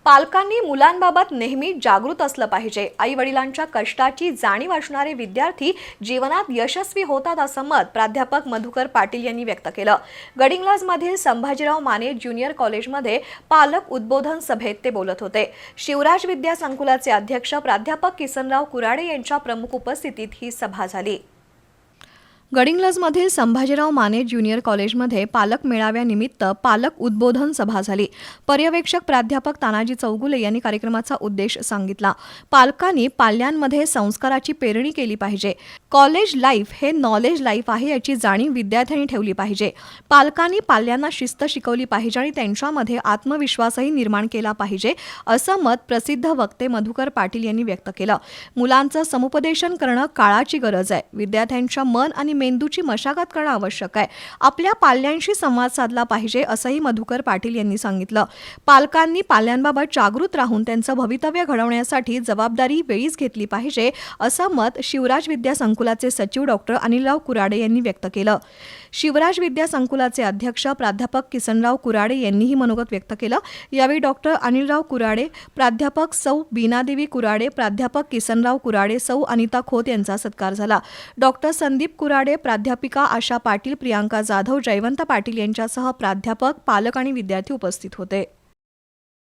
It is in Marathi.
पालकांनी मुलांबाबत नेहमी जागृत असलं पाहिजे। आई-वडिलांच्या कष्टाची जाणीव असणारे विद्यार्थी जीवनात यशस्वी होतात असं मत प्राध्यापक मधुकर पाटील यांनी व्यक्त केलं। गडिंग्लजमधील संभाजीराव माने ज्युनियर कॉलेजमध्ये पालक उद्बोधन सभेत ते बोलत होते। शिवराज विद्या संकुलाचे अध्यक्ष प्राध्यापक किसनराव कुराडे यांच्या प्रमुख उपस्थितीत ही सभा झाली। गडिंग्लजमधील संभाजीराव माने ज्युनियर कॉलेजमध्ये पालक मेळाव्यानिमित्त पालक उद्बोधन सभा झाली। पर्यवेक्षक प्राध्यापक तानाजी चौगुले यांनी कार्यक्रमाचा उद्देश सांगितला। पालकांनी पाल्यांमध्ये संस्काराची पेरणी केली पाहिजे। कॉलेज लाईफ हे नॉलेज लाईफ आहे याची जाणीव विद्यार्थ्यांनी ठेवली पाहिजे। पालकांनी पाल्यांना शिस्त शिकवली पाहिजे आणि त्यांच्यामध्ये आत्मविश्वासही निर्माण केला पाहिजे असं मत प्रसिद्ध वक्ते मधुकर पाटील यांनी व्यक्त केलं। मुलांचं समुपदेशन करणं काळाची गरज आहे। विद्यार्थ्यांच्या मन आणि मेंदूची मशागत करणं आवश्यक आहे। आपल्या पाल्यांशी संवाद साधला पाहिजे असंही मधुकर पाटील यांनी सांगितलं। पालकांनी पाल्यांबाबत जागृत राहून त्यांचं भवितव्य घडवण्यासाठी जबाबदारी वेळीच घेतली पाहिजे असं मत शिवराज विद्या संकुलाचे सचिव डॉक्टर अनिलराव कुराडे यांनी व्यक्त केलं। शिवराज विद्या संकुलाचे अध्यक्ष प्राध्यापक किसनराव कुराडे यांनीही मनोगत व्यक्त केलं। यावेळी डॉक्टर अनिलराव कुराडे, प्राध्यापक सौ बीनादेवी कुराडे, प्राध्यापक किसनराव कुराडे, सौ अनिता खोत यांचा सत्कार झाला। डॉक्टर संदीप कुराडे, प्राध्यापिका आशा पाटील, प्रियांका जाधव, जयवंत पाटील यांच्यासह प्राध्यापक, पालक आणि विद्यार्थी उपस्थित होते।